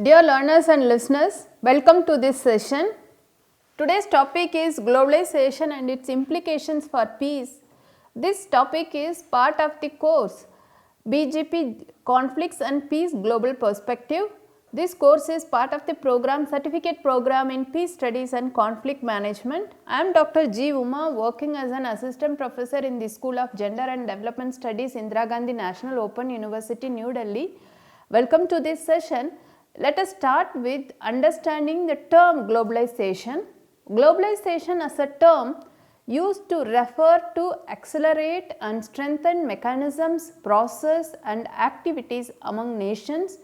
Dear learners and listeners, welcome to this session. Today's topic is globalization and its implications for peace. This topic is part of the course BGP Conflicts and Peace Global Perspective. This course is part of the program Certificate Program in Peace Studies and Conflict Management. I am Dr. G. Uma, working as an assistant professor in the School of Gender and Development Studies, Indira Gandhi National Open University, New Delhi. Welcome to this session. Let us start with understanding the term globalization. Globalization as a term used to refer to accelerate and strengthen mechanisms, process and activities among nations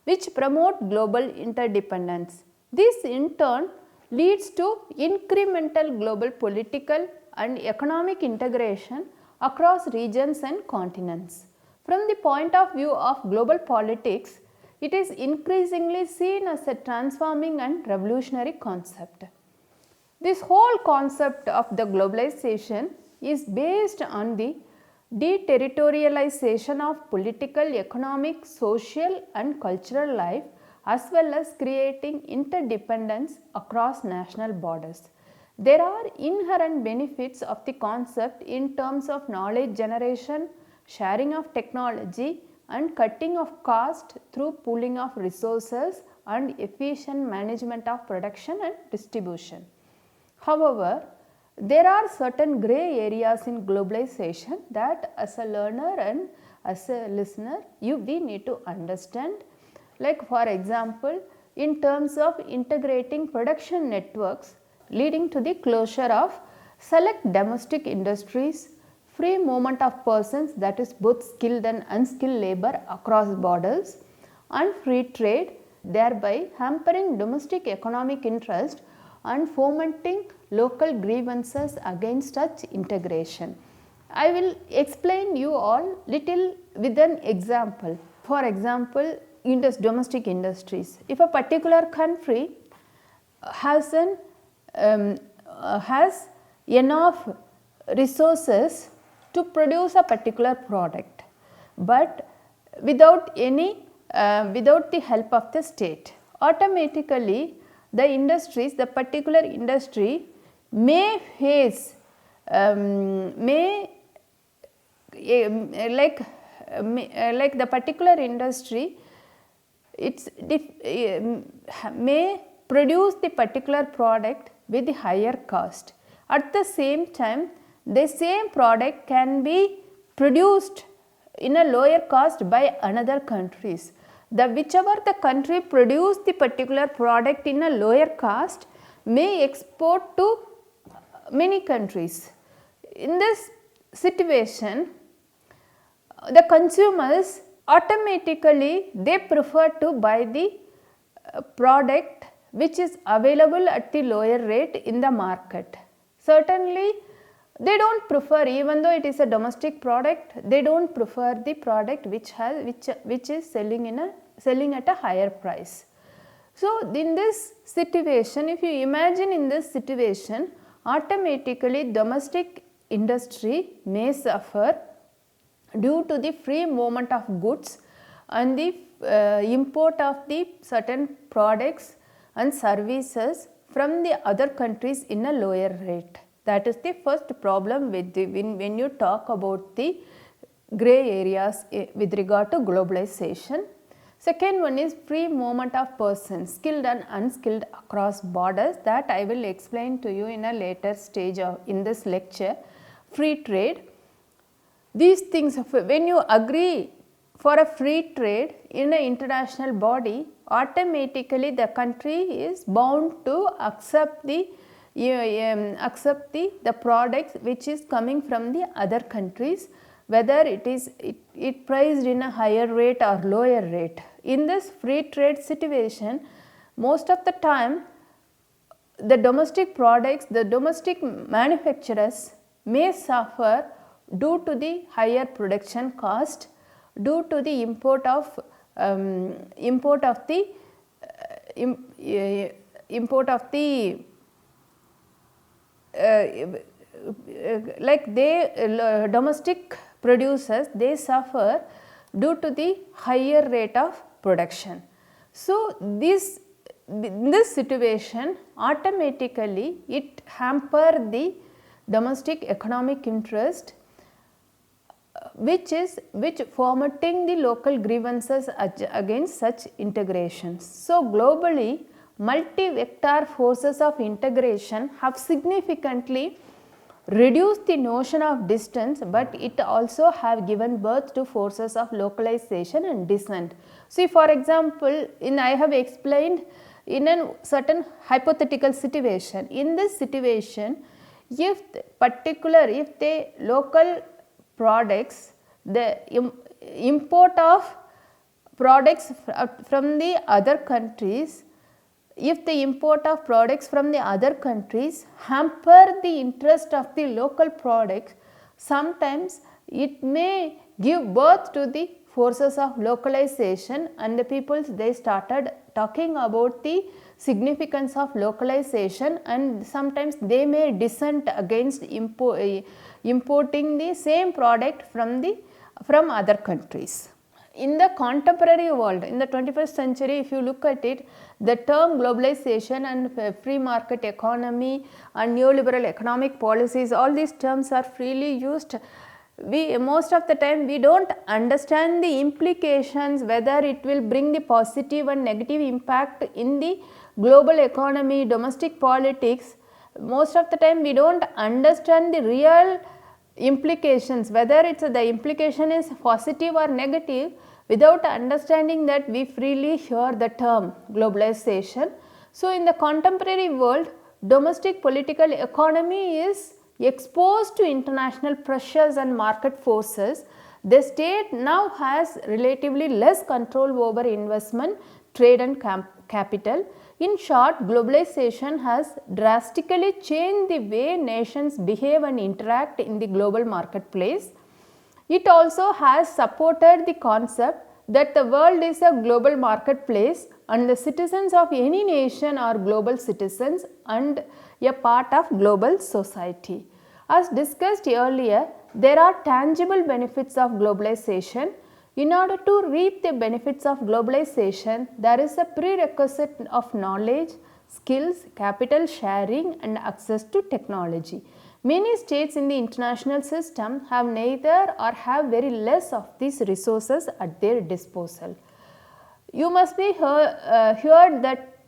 which promote global interdependence. This in turn leads to incremental global political and economic integration across regions and continents. From the point of view of global politics, it is increasingly seen as a transforming and revolutionary concept. This whole concept of the globalization is based on the deterritorialization of political, economic, social and cultural life, as well as creating interdependence across national borders. There are inherent benefits of the concept in terms of knowledge generation, sharing of technology and cutting of cost through pooling of resources and efficient management of production and distribution. However, there are certain grey areas in globalization that as a learner and as a listener we need to understand. Like for example, in terms of integrating production networks leading to the closure of select domestic industries, free movement of persons, that is both skilled and unskilled labor across borders, and free trade, thereby hampering domestic economic interest and fomenting local grievances against such integration. I will explain you all little with an example. For example, in this domestic industries, if a particular country has enough resources to produce a particular product, but without the help of the state, automatically the particular industry may face like the particular industry may produce the particular product with the higher cost. At the same time, the same product can be produced in a lower cost by another countries. Whichever the country produce the particular product in a lower cost may export to many countries. In this situation, the consumers automatically they prefer to buy the product which is available at the lower rate in the market. Certainly, they do not prefer, even though it is a domestic product, they do not prefer the product which is selling at a higher price. So, in this situation, if you imagine in this situation, automatically domestic industry may suffer due to the free movement of goods and the import of the certain products and services from the other countries in a lower rate. That is the first problem with when you talk about the grey areas with regard to globalization. Second one is free movement of persons, skilled and unskilled across borders, that I will explain to you in a later stage in this lecture. Free trade. These things, when you agree for a free trade in an international body, automatically the country is bound to accept the products which is coming from the other countries, whether it is priced in a higher rate or lower rate. In this free trade situation, most of the time the domestic products, the domestic manufacturers may suffer due to the higher production cost, due to the import of domestic producers, they suffer due to the higher rate of production. So, in this situation automatically it hamper the domestic economic interest, which fomenting the local grievances against such integrations. So, globally multi-vector forces of integration have significantly reduced the notion of distance, but it also have given birth to forces of localization and dissent. See, for example, I have explained in a certain hypothetical situation. In this situation, if the local products, the import of products from the other countries, if the import of products from the other countries hamper the interest of the local products, sometimes it may give birth to the forces of localization, and the people they started talking about the significance of localization, and sometimes they may dissent against importing the same product from other countries. In the contemporary world, in the 21st century, if you look at it, the term globalization and free market economy and neoliberal economic policies, all these terms are freely used. Most of the time we do not understand the implications, whether it will bring the positive and negative impact in the global economy, domestic politics. Most of the time we do not understand the real implications, whether the implication is positive or negative. Without understanding that, we freely hear the term globalization. So, in the contemporary world, domestic political economy is exposed to international pressures and market forces. The state now has relatively less control over investment, trade and capital. In short, globalization has drastically changed the way nations behave and interact in the global marketplace. It also has supported the concept that the world is a global marketplace and the citizens of any nation are global citizens and a part of global society. As discussed earlier, there are tangible benefits of globalization. In order to reap the benefits of globalization, there is a prerequisite of knowledge, skills, capital sharing and access to technology. Many states in the international system have neither or have very less of these resources at their disposal. You must be heard that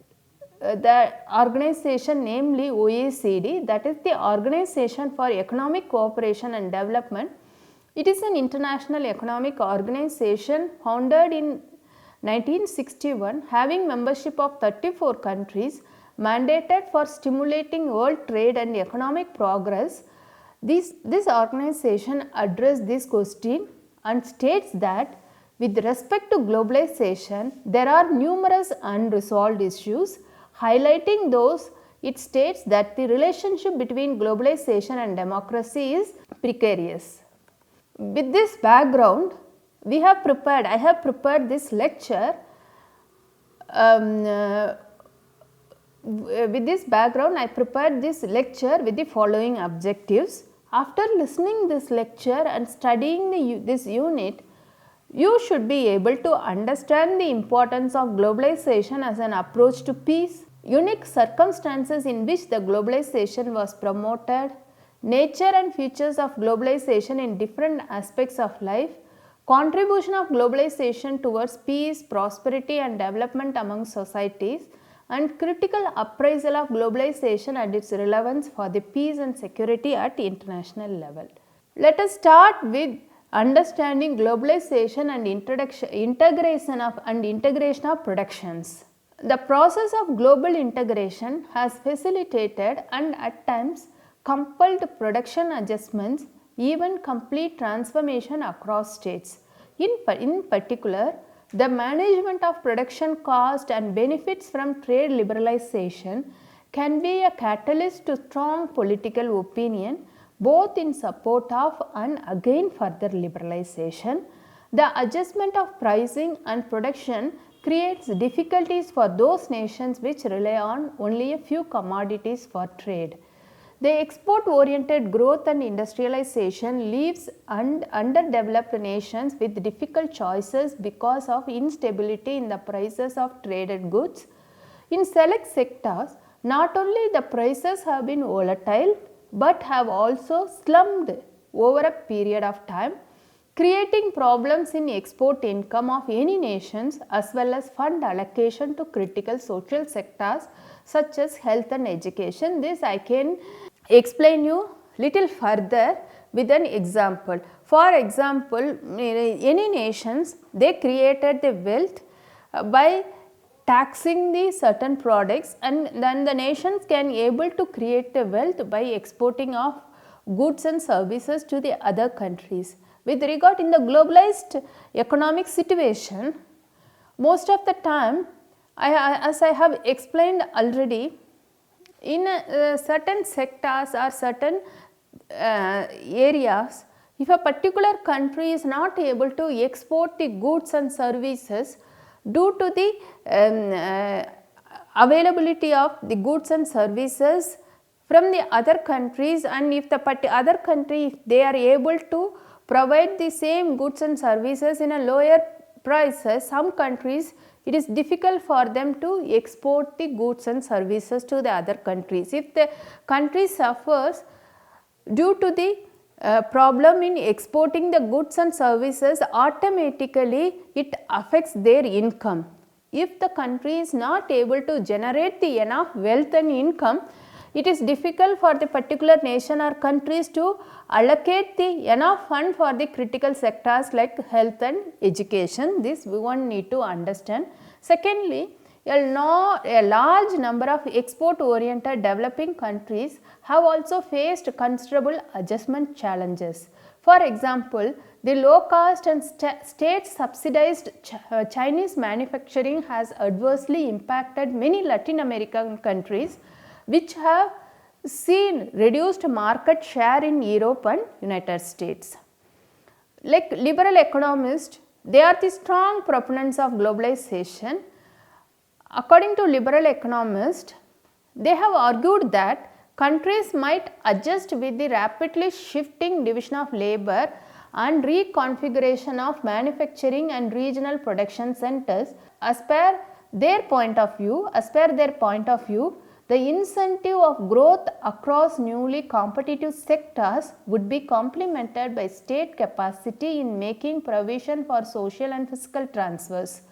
the organization, namely OECD, that is the Organization for Economic Cooperation and Development. It is an international economic organization founded in 1961, having membership of 34 countries, mandated for stimulating world trade and economic progress. This organization addressed this question and states that with respect to globalization, there are numerous unresolved issues. Highlighting those, it states that the relationship between globalization and democracy is precarious. With this background, I have prepared this lecture. With this background, I prepared this lecture with the following objectives. After listening this lecture and studying this unit, you should be able to understand the importance of globalization as an approach to peace, unique circumstances in which the globalization was promoted, nature and features of globalization in different aspects of life, contribution of globalization towards peace, prosperity and development among societies, and critical appraisal of globalization and its relevance for the peace and security at international level. Let us start with understanding globalization and integration of productions. The process of global integration has facilitated and at times compelled production adjustments, even complete transformation across states. In particular, the management of production cost and benefits from trade liberalization can be a catalyst to strong political opinion, both in support of and against further liberalization. The adjustment of pricing and production creates difficulties for those nations which rely on only a few commodities for trade. The export oriented growth and industrialization leaves underdeveloped nations with difficult choices because of instability in the prices of traded goods. In select sectors, not only the prices have been volatile but have also slumped over a period of time, creating problems in export income of any nations as well as fund allocation to critical social sectors such as health and education. This I can explain you little further with an example. For example, any nations, they created the wealth by taxing the certain products, and then the nations can able to create the wealth by exporting of goods and services to the other countries. With regard in the globalized economic situation, most of the time, as I have explained already, in certain sectors or certain areas, if a particular country is not able to export the goods and services due to the availability of the goods and services from the other countries, and if the other country, if they are able to provide the same goods and services in a lower prices, some countries it is difficult for them to export the goods and services to the other countries. If the country suffers due to the problem in exporting the goods and services, automatically it affects their income. If the country is not able to generate the enough wealth and income, it is difficult for the particular nation or countries to allocate the enough fund for the critical sectors like health and education. This we one need to understand. Secondly, a large number of export oriented developing countries have also faced considerable adjustment challenges. For example, the low cost and state subsidized Chinese manufacturing has adversely impacted many Latin American countries, which have seen reduced market share in Europe and United States. Like liberal economists, they are the strong proponents of globalization. According to liberal economists, they have argued that countries might adjust with the rapidly shifting division of labor and reconfiguration of manufacturing and regional production centers. As per their point of view, the incentive of growth across newly competitive sectors would be complemented by state capacity in making provision for social and fiscal transfers.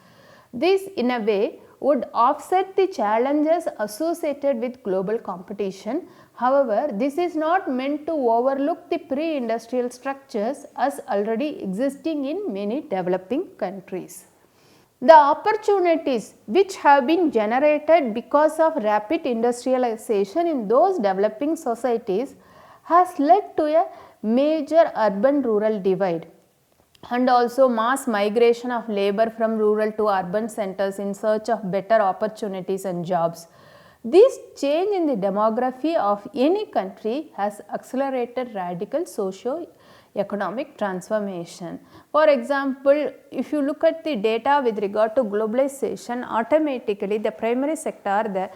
This in a way would offset the challenges associated with global competition. However, this is not meant to overlook the pre-industrial structures as already existing in many developing countries. The opportunities which have been generated because of rapid industrialization in those developing societies has led to a major urban-rural divide and also mass migration of labor from rural to urban centers in search of better opportunities and jobs. This change in the demography of any country has accelerated radical socio-economic transformation. For example, if you look at the data with regard to globalization, automatically the primary sector, the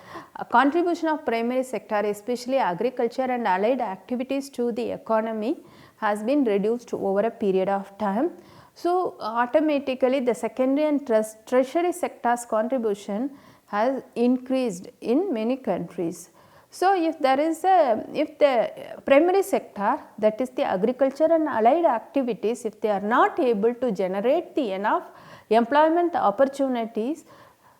contribution of primary sector, especially agriculture and allied activities to the economy, has been reduced over a period of time. So, automatically the secondary and tertiary sector's contribution has increased in many countries. So, if the primary sector, that is the agriculture and allied activities, if they are not able to generate the enough employment opportunities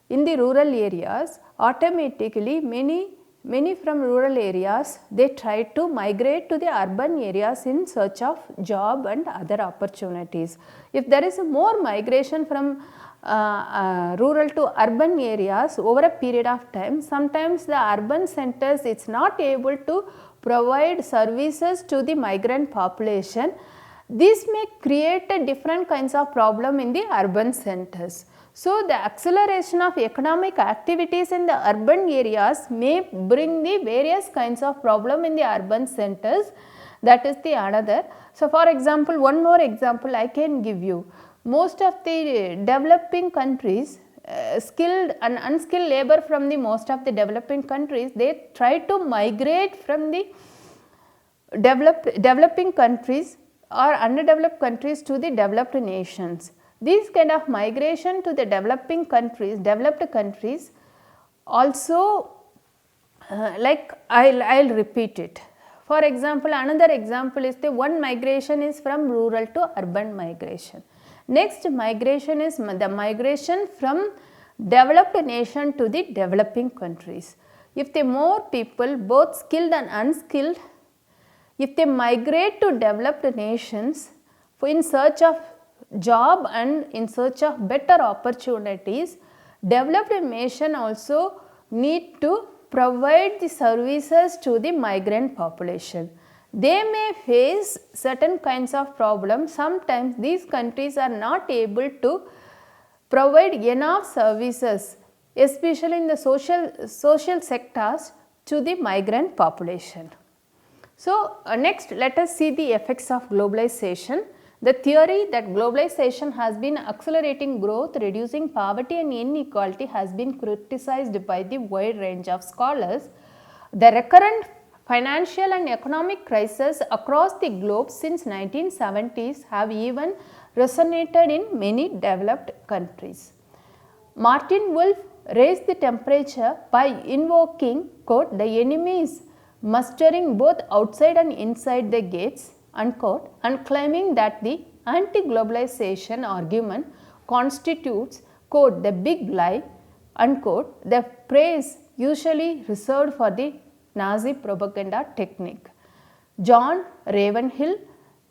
in the rural areas, automatically many from rural areas, they try to migrate to the urban areas in search of job and other opportunities. If there is more migration from rural to urban areas over a period of time, sometimes the urban centers is not able to provide services to the migrant population. This may create a different kinds of problem in the urban centers. So, the acceleration of economic activities in the urban areas may bring the various kinds of problem in the urban centers. That is the another. So, for example, one more example I can give you. Most of the developing countries, skilled and unskilled labor from the most of the developing countries, they try to migrate from the developing countries or underdeveloped countries to the developed nations. These kind of migration to the developing countries, developed countries also like I'll repeat it. For example, another example is the one migration is from rural to urban migration. Next migration is the migration from developed nation to the developing countries. If the more people, both skilled and unskilled, if they migrate to developed nations in search of job and in search of better opportunities, developed nation also need to provide the services to the migrant population. They may face certain kinds of problems. Sometimes these countries are not able to provide enough services, especially in the social sectors, to the migrant population. So, next let us see the effects of globalization. The theory that globalization has been accelerating growth, reducing poverty and inequality has been criticized by the wide range of scholars. The recurrent financial and economic crises across the globe since 1970s have even resonated in many developed countries. Martin Wolf raised the temperature by invoking, quote, the enemies mustering both outside and inside the gates, unquote, and claiming that the anti-globalization argument constitutes, quote, the big lie, unquote, the praise usually reserved for the Nazi propaganda technique. John Ravenhill,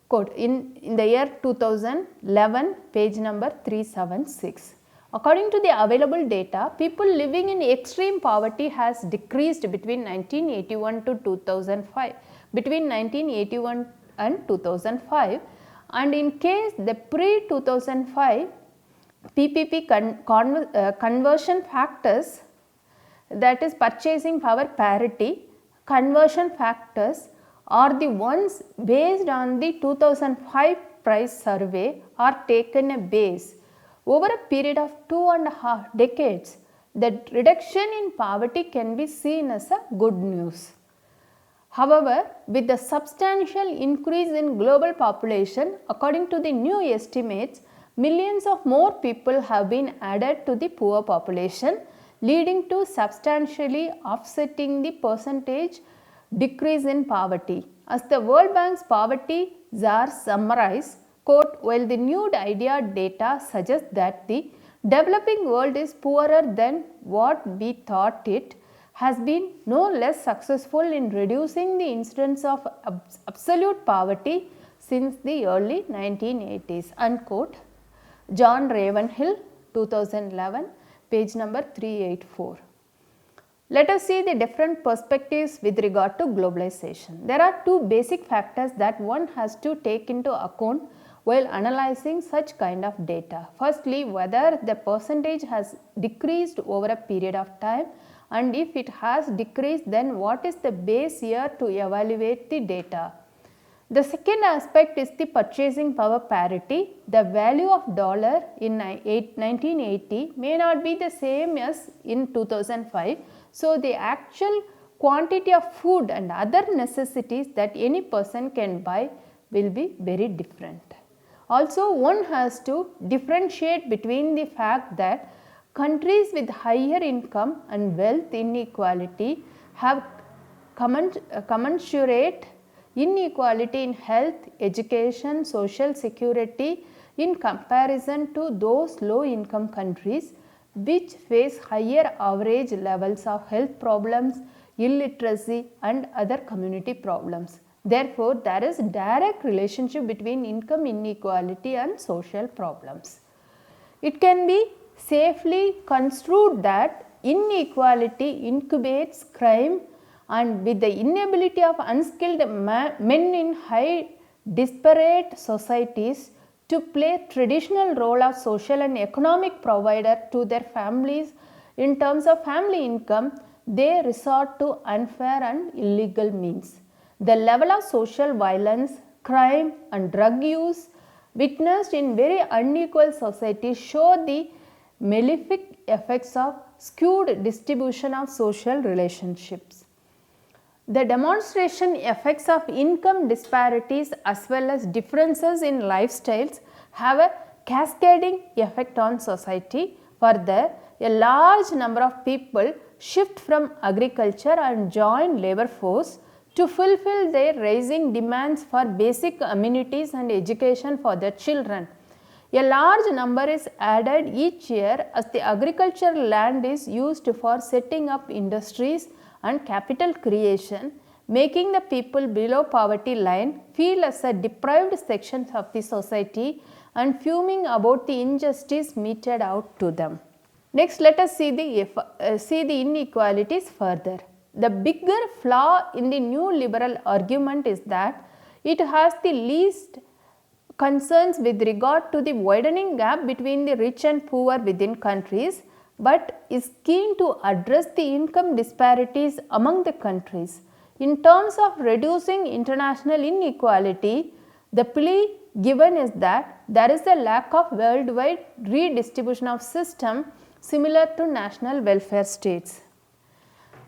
quote, in the year 2011, page number 376. According to the available data, people living in extreme poverty has decreased between 1981 to 2005, between 1981 and 2005, and in case the pre-2005 PPP conversion factors, that is purchasing power parity conversion factors, are the ones based on the 2005 price survey are taken a base. Over a period of 2.5 decades, the reduction in poverty can be seen as a good news. However, with the substantial increase in global population, according to the new estimates, millions of more people have been added to the poor population, leading to substantially offsetting the percentage decrease in poverty. As the World Bank's poverty czar summarized, quote, while the nude idea data suggests that the developing world is poorer than what we thought, it has been no less successful in reducing the incidence of absolute poverty since the early 1980s, unquote. John Ravenhill, 2011, page number 384. Let us see the different perspectives with regard to globalization. There are two basic factors that one has to take into account while analyzing such kind of data. Firstly, whether the percentage has decreased over a period of time, and if it has decreased, then what is the base year to evaluate the data. The second aspect is the purchasing power parity. The value of dollar in 1980 may not be the same as in 2005. So, the actual quantity of food and other necessities that any person can buy will be very different. Also, one has to differentiate between the fact that countries with higher income and wealth inequality have commensurate inequality in health, education, social security in comparison to those low income countries which face higher average levels of health problems, illiteracy and other community problems. Therefore, there is a direct relationship between income inequality and social problems. It can be safely construed that inequality incubates crime, and with the inability of unskilled men in high disparate societies to play traditional role of social and economic provider to their families in terms of family income, they resort to unfair and illegal means. The level of social violence, crime and drug use witnessed in very unequal societies show the malefic effects of skewed distribution of social relationships. The demonstration effects of income disparities as well as differences in lifestyles have a cascading effect on society. Further, a large number of people shift from agriculture and join labor force to fulfill their rising demands for basic amenities and education for their children. A large number is added each year as the agricultural land is used for setting up industries and capital creation, making the people below poverty line feel as a deprived sections of the society and fuming about the injustice meted out to them. Next, let us see the inequalities further. The bigger flaw in the new liberal argument is that it has the least concerns with regard to the widening gap between the rich and poor within countries, but is keen to address the income disparities among the countries. In terms of reducing international inequality, the plea given is that there is a lack of worldwide redistribution of system similar to national welfare states.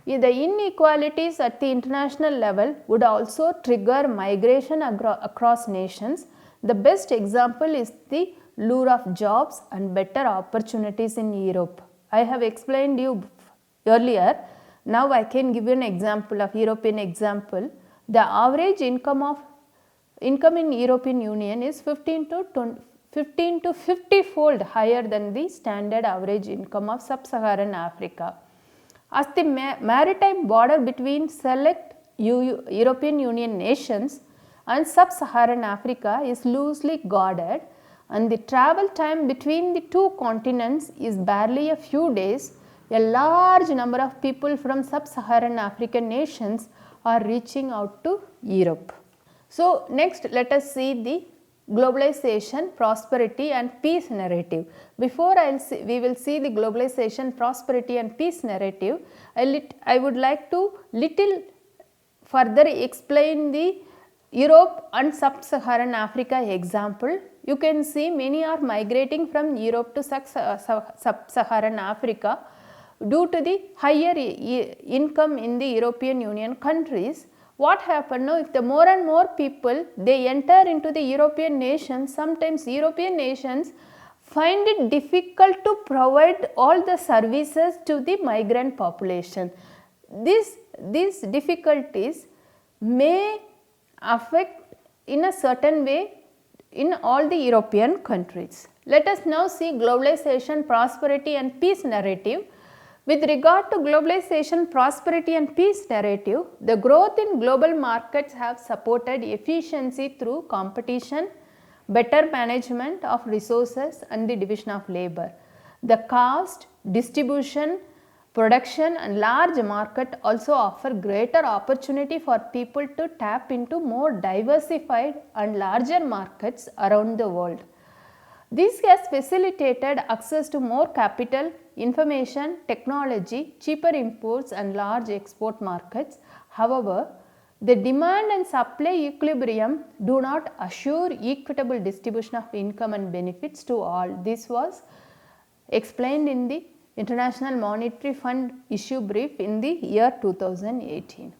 The inequalities at the international level would also trigger migration across nations. The best example is the lure of jobs and better opportunities in Europe. I have explained you earlier. Now I can give you an example of European example. The average income in European Union is 15 to 50 fold higher than the standard average income of sub-Saharan Africa. As the maritime border between select European Union nations and sub-Saharan Africa is loosely guarded, and the travel time between the two continents is barely a few days, a large number of people from sub-Saharan African nations are reaching out to Europe. So, next let us see the globalization, prosperity and peace narrative. Before we will see the globalization, prosperity and peace narrative, I would like to little further explain the Europe and sub-Saharan Africa example. You can see many are migrating from Europe to sub-Saharan Africa due to the higher income in the European Union countries. What happened now, if the more and more people they enter into the European nations, sometimes European nations find it difficult to provide all the services to the migrant population. These difficulties may affect in a certain way in all the European countries. Let us now see globalization, prosperity and peace narrative. With regard to globalization, prosperity and peace narrative, the growth in global markets have supported efficiency through competition, better management of resources and the division of labor. The cost, distribution, production and large market also offer greater opportunity for people to tap into more diversified and larger markets around the world. This has facilitated access to more capital, information, technology, cheaper imports and large export markets. However, the demand and supply equilibrium do not assure equitable distribution of income and benefits to all. This was explained in the International Monetary Fund issue brief in the year 2018.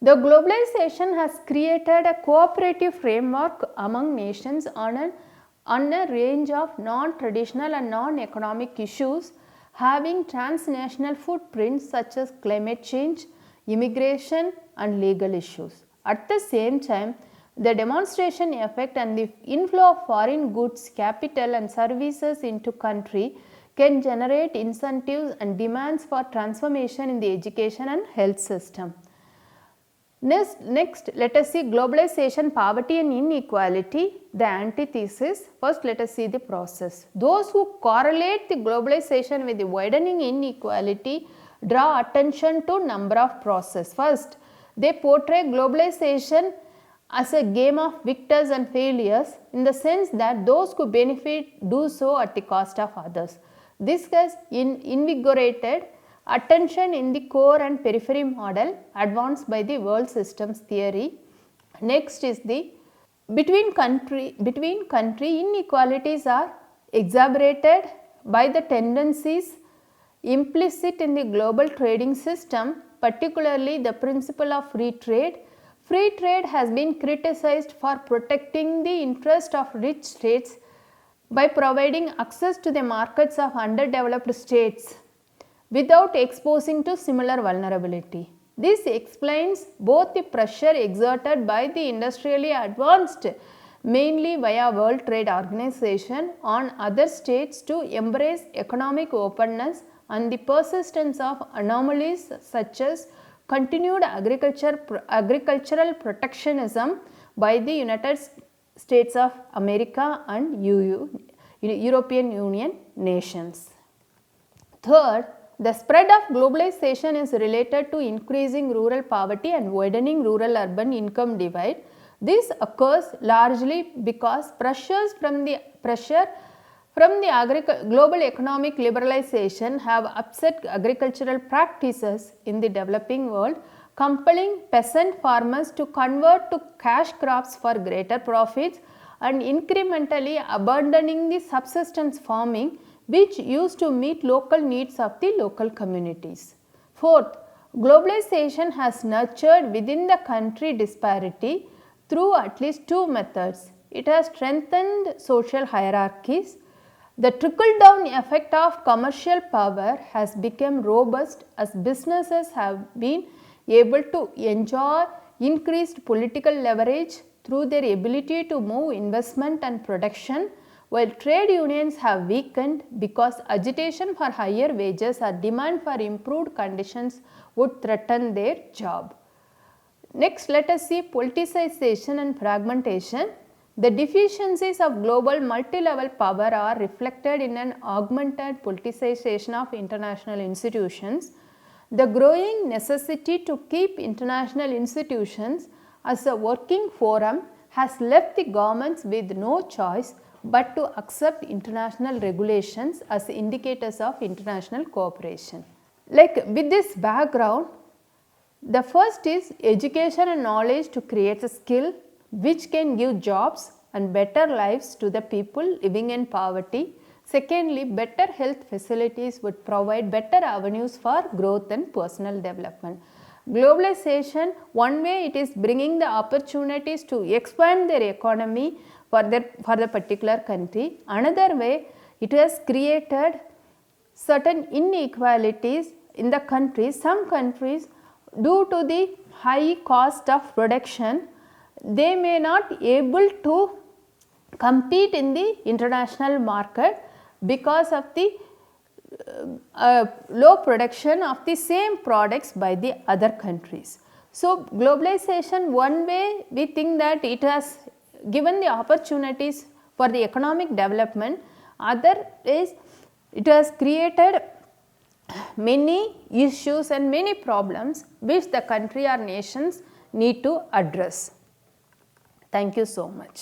The globalization has created a cooperative framework among nations on a range of non-traditional and non-economic issues having transnational footprints such as climate change, immigration and legal issues. At the same time, the demonstration effect and the inflow of foreign goods, capital and services into country can generate incentives and demands for transformation in the education and health system. Next, let us see globalization, poverty and inequality, the antithesis. First, let us see the process. Those who correlate the globalization with the widening inequality draw attention to number of processes. First, they portray globalization as a game of victors and failures in the sense that those who benefit do so at the cost of others. This has invigorated attention in the core and periphery model advanced by the world systems theory. Next is the between country inequalities are exacerbated by the tendencies implicit in the global trading system particularly the principle of free trade. Free trade has been criticized for protecting the interest of rich states by providing access to the markets of underdeveloped states without exposing to similar vulnerability. This explains both the pressure exerted by the industrially advanced, mainly via World Trade Organization, on other states to embrace economic openness and the persistence of anomalies such as continued agricultural protectionism by the United States of America and European Union nations. Third, the spread of globalization is related to increasing rural poverty and widening rural-urban income divide. This occurs largely because pressure from the global economic liberalization have upset agricultural practices in the developing world, compelling peasant farmers to convert to cash crops for greater profits and incrementally abandoning the subsistence farming which used to meet local needs of the local communities. Fourth, globalization has nurtured within the country disparity through at least two methods. It has strengthened social hierarchies. The trickle-down effect of commercial power has become robust as businesses have been able to enjoy increased political leverage through their ability to move investment and production, while trade unions have weakened because agitation for higher wages or demand for improved conditions would threaten their job. Next, let us see politicization and fragmentation. The deficiencies of global multi-level power are reflected in an augmented politicization of international institutions. The growing necessity to keep international institutions as a working forum has left the governments with no choice but to accept international regulations as indicators of international cooperation. Like with this background, the first is education and knowledge to create a skill which can give jobs and better lives to the people living in poverty. Secondly, better health facilities would provide better avenues for growth and personal development. Globalization, one way it is bringing the opportunities to expand their economy for the particular country. Another way, it has created certain inequalities in the countries. Some countries, due to the high cost of production, they may not able to compete in the international market because of the low production of the same products by the other countries. So, globalization, one way we think that it has given the opportunities for the economic development, other is it has created many issues and many problems which the country or nations need to address. Thank you so much.